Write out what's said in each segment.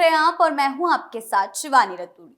रहे हैं आप और मैं हूं आपके साथ शिवानी रतूड़ी।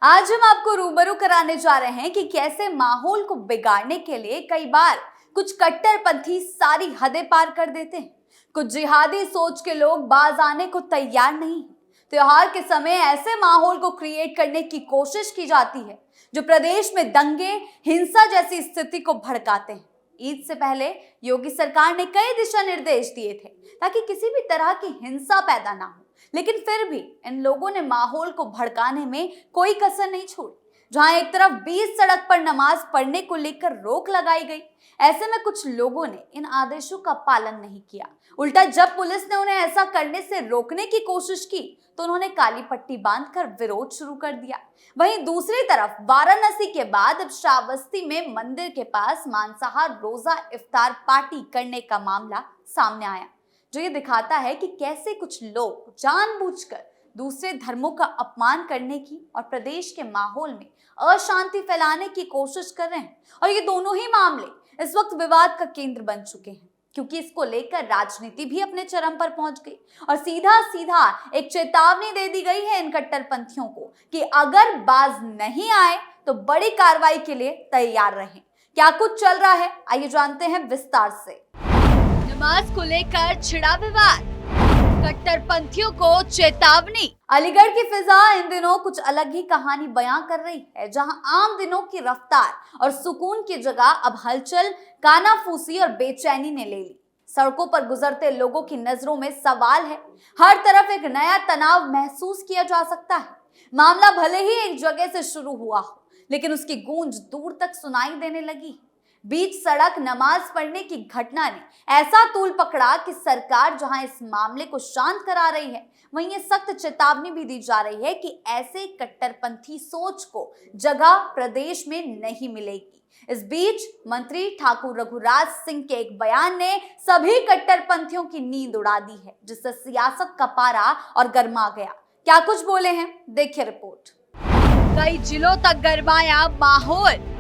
आज हम आपको रूबरू कराने जा रहे हैं कि कैसे माहौल को बिगाड़ने के लिए कई बार कुछ कट्टरपंथी सारी हदें पार कर देते हैं। कुछ जिहादी सोच के लोग बाज आने को तैयार नहीं हैं। त्योहार के समय ऐसे माहौल को क्रिएट करने की कोशिश की जाती है जो प्रदेश में दंगे, हिंसा जैसी स्थिति को भड़काते हैं। ईद से पहले योगी सरकार ने कई दिशा निर्देश दिए थे ताकि किसी भी तरह की हिंसा पैदा ना हो, लेकिन फिर भी इन लोगों ने माहौल को भड़काने में कोई कसर नहीं छोड़ी। जहां एक तरफ बीच सड़क पर नमाज पढ़ने को लेकर रोक लगाई गई, ऐसे में कुछ लोगों ने इन आदेशों का पालन नहीं किया। उल्टा जब पुलिस ने उन्हें ऐसा करने से रोकने की कोशिश की तो उन्होंने काली पट्टी बांधकर विरोध शुरू कर दिया। वहीं दूसरी तरफ वाराणसी के बाद अब श्रावस्ती में मंदिर के पास मांसाहार रोजा इफ्तार पार्टी करने का मामला सामने आया, जो ये दिखाता है कि कैसे कुछ लोग जानबूझकर दूसरे धर्मों का अपमान करने की और प्रदेश के माहौल में अशांति फैलाने की कोशिश कर रहे हैं। और ये दोनों ही मामले इस वक्त विवाद का केंद्र बन चुके हैं, क्योंकि इसको लेकर राजनीति भी अपने चरम पर पहुंच गई और सीधा सीधा एक चेतावनी दे दी गई है इन कट्टरपंथियों को कि अगर बाज नहीं आए तो बड़ी कार्रवाई के लिए तैयार रहें। क्या कुछ चल रहा है, आइए जानते हैं विस्तार से। नमाज को लेकर छिड़ा विवाद, कट्टरपंथियों को चेतावनी। अलीगढ़ की फिजा इन दिनों कुछ अलग ही कहानी बयां कर रही है, जहां आम दिनों की रफ्तार और सुकून की जगह अब हलचल, कानाफूसी और बेचैनी ने ले ली। सड़कों पर गुजरते लोगों की नजरों में सवाल है, हर तरफ एक नया तनाव महसूस किया जा सकता है। मामला भले ही एक जगह से शुरू हुआ हो, लेकिन उसकी गूंज दूर तक सुनाई देने लगी। बीच सड़क नमाज पढ़ने की घटना ने ऐसा तूल पकड़ा कि सरकार जहां इस मामले को शांत करा रही है, वहीं ये सख्त चेतावनी भी दी जा रही है कि ऐसे कट्टरपंथी सोच को जगह प्रदेश में नहीं मिलेगी। इस बीच मंत्री ठाकुर रघुराज सिंह के एक बयान ने सभी कट्टरपंथियों की नींद उड़ा दी है, जिससे सियासत का पारा और गर्मा गया। क्या कुछ बोले हैं, देखिए रिपोर्ट। कई जिलों तक गरमाया माहौल,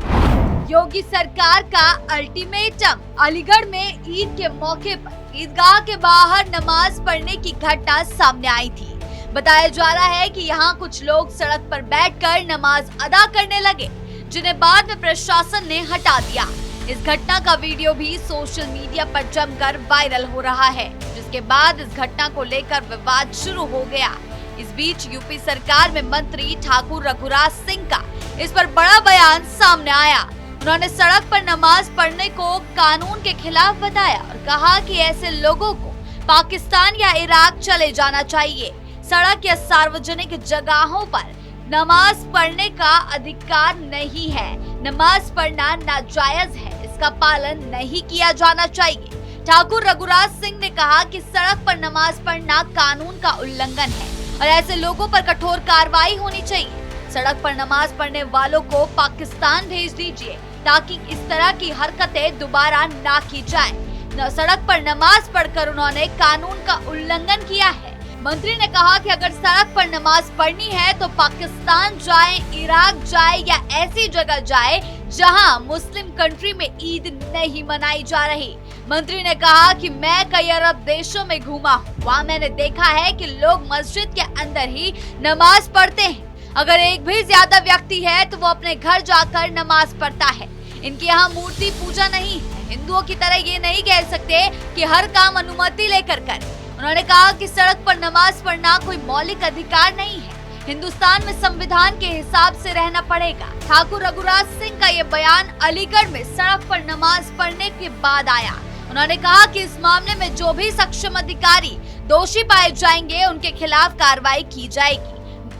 योगी सरकार का अल्टीमेटम। अलीगढ़ में ईद के मौके पर ईदगाह के बाहर नमाज पढ़ने की घटना सामने आई थी। बताया जा रहा है कि यहाँ कुछ लोग सड़क पर बैठकर नमाज अदा करने लगे, जिन्हें बाद में प्रशासन ने हटा दिया। इस घटना का वीडियो भी सोशल मीडिया पर जमकर वायरल हो रहा है, जिसके बाद इस घटना को लेकर विवाद शुरू हो गया। इस बीच यूपी सरकार में मंत्री ठाकुर रघुराज सिंह का इस पर बड़ा बयान सामने आया। उन्होंने सड़क पर नमाज पढ़ने को कानून के खिलाफ बताया और कहा कि ऐसे लोगों को पाकिस्तान या इराक चले जाना चाहिए। सड़क या सार्वजनिक जगहों पर नमाज पढ़ने का अधिकार नहीं है। नमाज पढ़ना नाजायज है, इसका पालन नहीं किया जाना चाहिए। ठाकुर रघुराज सिंह ने कहा कि सड़क पर नमाज पढ़ना कानून का उल्लंघन है और ऐसे लोगों पर कठोर कार्रवाई होनी चाहिए। सड़क पर नमाज पढ़ने वालों को पाकिस्तान भेज दीजिए ताकि इस तरह की हरकतें दोबारा ना की जाए। सड़क पर नमाज पढ़कर उन्होंने कानून का उल्लंघन किया है। मंत्री ने कहा कि अगर सड़क पर नमाज पढ़नी है तो पाकिस्तान जाए, इराक जाए या ऐसी जगह जाए जहां मुस्लिम कंट्री में ईद नहीं मनाई जा रही। मंत्री ने कहा कि मैं कई अरब देशों में घूमा हूँ, वहाँ मैंने देखा है कि लोग मस्जिद के अंदर ही नमाज पढ़ते हैं। अगर एक भी ज्यादा व्यक्ति है तो वो अपने घर जाकर नमाज पढ़ता है। इनके यहाँ मूर्ति पूजा नहीं है। हिंदुओं की तरह ये नहीं कह सकते कि हर काम अनुमति लेकर कर। उन्होंने कहा कि सड़क पर नमाज पढ़ना कोई मौलिक अधिकार नहीं है। हिंदुस्तान में संविधान के हिसाब से रहना पड़ेगा। ठाकुर रघुराज सिंह का ये बयान अलीगढ़ में सड़क पर नमाज पढ़ने के बाद आया। उन्होंने कहा कि इस मामले में जो भी सक्षम अधिकारी दोषी पाए जाएंगे उनके खिलाफ कार्रवाई की जाएगी।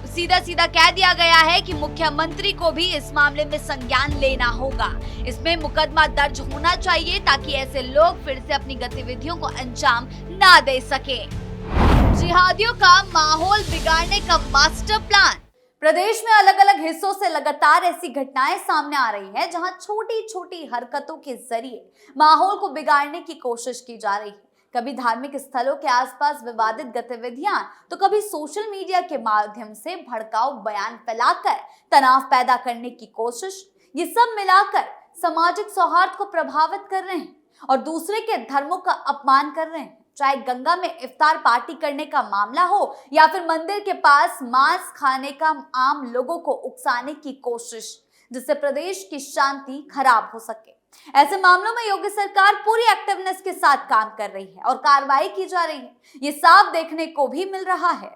सीधा सीधा कह दिया गया है कि मुख्यमंत्री को भी इस मामले में संज्ञान लेना होगा। इसमें मुकदमा दर्ज होना चाहिए ताकि ऐसे लोग फिर से अपनी गतिविधियों को अंजाम ना दे सके। जिहादियों का माहौल बिगाड़ने का मास्टर प्लान। प्रदेश में अलग अलग हिस्सों से लगातार ऐसी घटनाएं सामने आ रही हैं, जहां छोटी छोटी हरकतों के जरिए माहौल को बिगाड़ने की कोशिश की जा रही है। कभी धार्मिक स्थलों के आसपास विवादित गतिविधियां, तो कभी सोशल मीडिया के माध्यम से भड़काऊ बयान फैलाकर तनाव पैदा करने की कोशिश। ये सब मिलाकर सामाजिक सौहार्द को प्रभावित कर रहे हैं और दूसरे के धर्मों का अपमान कर रहे हैं। चाहे गंगा में इफ्तार पार्टी करने का मामला हो या फिर मंदिर के पास मांस खाने का आम लोगों को उकसाने की कोशिश, जिससे प्रदेश की शांति खराब हो सके। ऐसे मामलों में योगी सरकार पूरी एक्टिवनेस के साथ काम कर रही है और कार्रवाई की जा रही है, ये साफ देखने को भी मिल रहा है।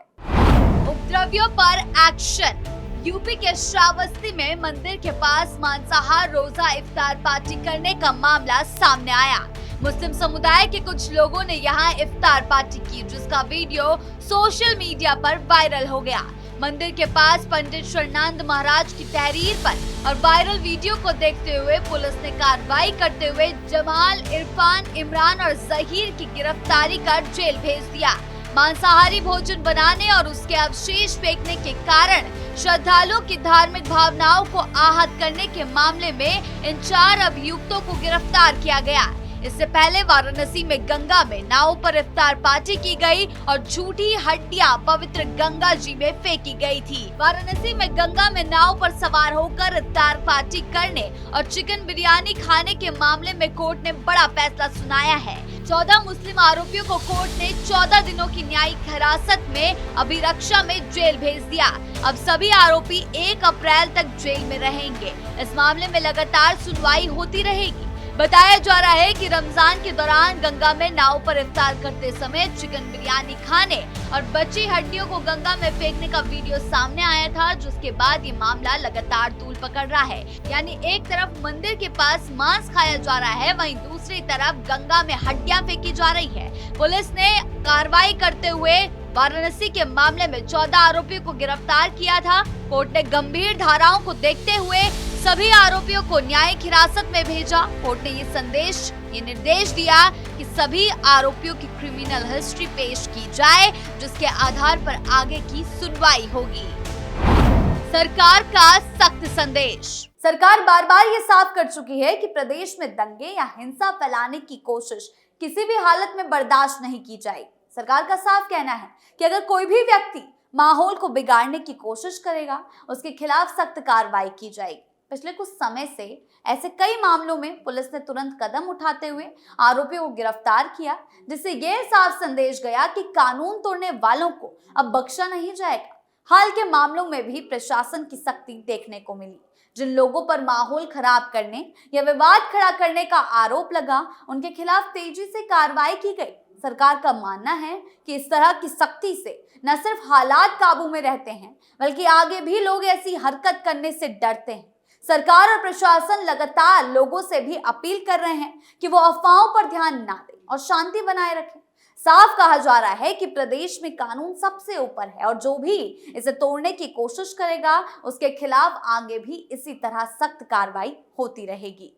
उपद्रवियों पर एक्शन। यूपी के श्रावस्ती में मंदिर के पास मांसाहार रोजा इफ्तार पार्टी करने का मामला सामने आया। मुस्लिम समुदाय के कुछ लोगों ने यहां इफ्तार पार्टी की, जिसका वीडियो सोशल मीडिया पर वायरल हो गया। मंदिर के पास पंडित शरणानंद महाराज की तहरीर पर और वायरल वीडियो को देखते हुए पुलिस ने कार्रवाई करते हुए जमाल, इरफान, इमरान और जहीर की गिरफ्तारी कर जेल भेज दिया। मांसाहारी भोजन बनाने और उसके अवशेष फेंकने के कारण श्रद्धालुओं की धार्मिक भावनाओं को आहत करने के मामले में इन 4 अभियुक्तों को गिरफ्तार किया गया। इससे पहले वाराणसी में गंगा में नाव पर इफ्तार पार्टी की गई और झूठी हड्डियां पवित्र गंगा जी में फेंकी गई थी। वाराणसी में गंगा में नाव पर सवार होकर इफ्तार पार्टी करने और चिकन बिरयानी खाने के मामले में कोर्ट ने बड़ा फैसला सुनाया है। 14 मुस्लिम आरोपियों को कोर्ट ने 14 दिनों की न्यायिक हिरासत में अभिरक्षा में जेल भेज दिया। अब सभी आरोपी 1 अप्रैल तक जेल में रहेंगे। इस मामले में लगातार सुनवाई होती रहेगी। बताया जा रहा है कि रमजान के दौरान गंगा में नाव पर इफ्तार करते समय चिकन बिरयानी खाने और बची हड्डियों को गंगा में फेंकने का वीडियो सामने आया था, जिसके बाद ये मामला लगातार तूल पकड़ रहा है। यानी एक तरफ मंदिर के पास मांस खाया जा रहा है, वहीं दूसरी तरफ गंगा में हड्डियां फेंकी जा रही है। पुलिस ने कार्रवाई करते हुए वाराणसी के मामले में 14 आरोपियों को गिरफ्तार किया था। कोर्ट ने गंभीर धाराओं को देखते हुए सभी आरोपियों को न्यायिक हिरासत में भेजा। कोर्ट ने ये निर्देश दिया कि सभी आरोपियों की क्रिमिनल हिस्ट्री पेश की जाए, जिसके आधार पर आगे की सुनवाई होगी। सरकार का सख्त संदेश। सरकार बार बार ये साफ कर चुकी है कि प्रदेश में दंगे या हिंसा फैलाने की कोशिश किसी भी हालत में बर्दाश्त नहीं की जाएगी। सरकार का साफ कहना है कि अगर कोई भी व्यक्ति माहौल को बिगाड़ने की कोशिश करेगा, उसके खिलाफ सख्त कार्रवाई की जाएगी। पिछले कुछ समय से ऐसे कई मामलों में पुलिस ने तुरंत कदम उठाते हुए आरोपियों को गिरफ्तार किया, जिससे यह साफ संदेश गया कि कानून तोड़ने वालों को अब बख्शा नहीं जाएगा। हाल के मामलों में भी प्रशासन की सख्ती देखने को मिली। जिन लोगों पर माहौल खराब करने या विवाद खड़ा करने का आरोप लगा, उनके खिलाफ तेजी से कार्रवाई की गई। सरकार का मानना है कि इस तरह की सख्ती से न सिर्फ हालात काबू में रहते हैं, बल्कि आगे भी लोग ऐसी हरकत करने से डरते हैं। सरकार और प्रशासन लगातार लोगों से भी अपील कर रहे हैं कि वो अफवाहों पर ध्यान ना दें और शांति बनाए रखें। साफ कहा जा रहा है कि प्रदेश में कानून सबसे ऊपर है और जो भी इसे तोड़ने की कोशिश करेगा, उसके खिलाफ आगे भी इसी तरह सख्त कार्रवाई होती रहेगी।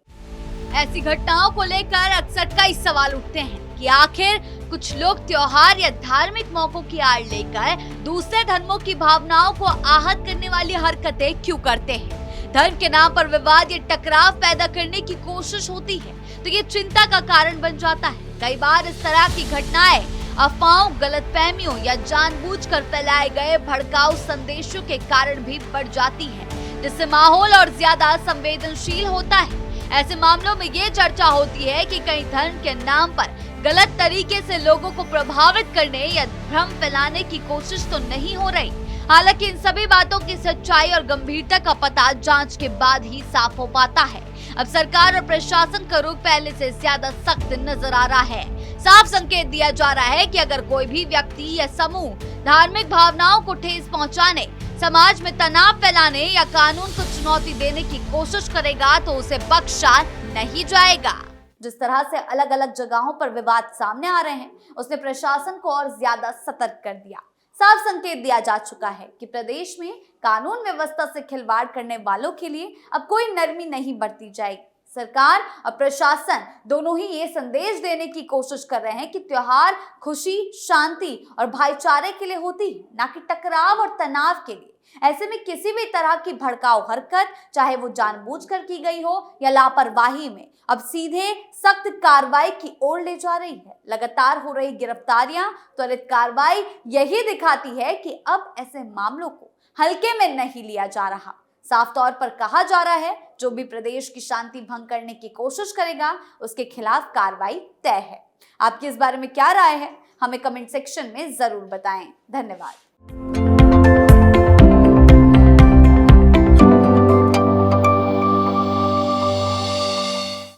ऐसी घटनाओं को लेकर अक्सर कई सवाल उठते हैं कि आखिर कुछ लोग त्योहार या धार्मिक मौकों की आड़ लेकर दूसरे धर्मों की भावनाओं को आहत करने वाली हरकतें क्यों करते हैं। धर्म के नाम पर विवाद या टकराव पैदा करने की कोशिश होती है तो ये चिंता का कारण बन जाता है। कई बार इस तरह की घटनाएं अफवाहों, गलतफहमियों या जानबूझकर फैलाए गए भड़काऊ संदेशों के कारण भी बढ़ जाती है, जिससे माहौल और ज्यादा संवेदनशील होता है। ऐसे मामलों में ये चर्चा होती है कि कहीं धर्म के नाम पर गलत तरीके से लोगों को प्रभावित करने या भ्रम फैलाने की कोशिश तो नहीं हो रही। हालांकि इन सभी बातों की सच्चाई और गंभीरता का पता जांच के बाद ही साफ हो पाता है। अब सरकार और प्रशासन का रुख पहले से ज्यादा सख्त नजर आ रहा है। साफ संकेत दिया जा रहा है कि अगर कोई भी व्यक्ति या समूह धार्मिक भावनाओं को ठेस पहुंचाने, समाज में तनाव फैलाने या कानून को चुनौती देने की कोशिश करेगा तो उसे बख्शा नहीं जाएगा। जिस तरह से अलग अलग जगहों पर विवाद सामने आ रहे हैं, उसने प्रशासन को और ज्यादा सतर्क कर दिया। साफ संकेत दिया जा चुका है कि प्रदेश में कानून व्यवस्था से खिलवाड़ करने वालों के लिए अब कोई नरमी नहीं बरती जाएगी। सरकार और प्रशासन दोनों ही ये संदेश देने की कोशिश कर रहे हैं कि त्योहार खुशी, शांति और भाईचारे के लिए होती है, ना कि टकराव और तनाव के लिए। ऐसे में किसी भी तरह की भड़काऊ हरकत, चाहे वो जानबूझकर की गई हो या लापरवाही में, अब सीधे सख्त कार्रवाई की ओर ले जा रही है। लगातार हो रही गिरफ्तारियां, त्वरित कार्रवाई यही दिखाती है कि अब ऐसे मामलों को हल्के में नहीं लिया जा रहा। साफ तौर पर कहा जा रहा है, जो भी प्रदेश की शांति भंग करने की कोशिश करेगा उसके खिलाफ कार्रवाई तय है। आपकी इस बारे में क्या राय है, हमें कमेंट सेक्शन में जरूर बताएं। धन्यवाद।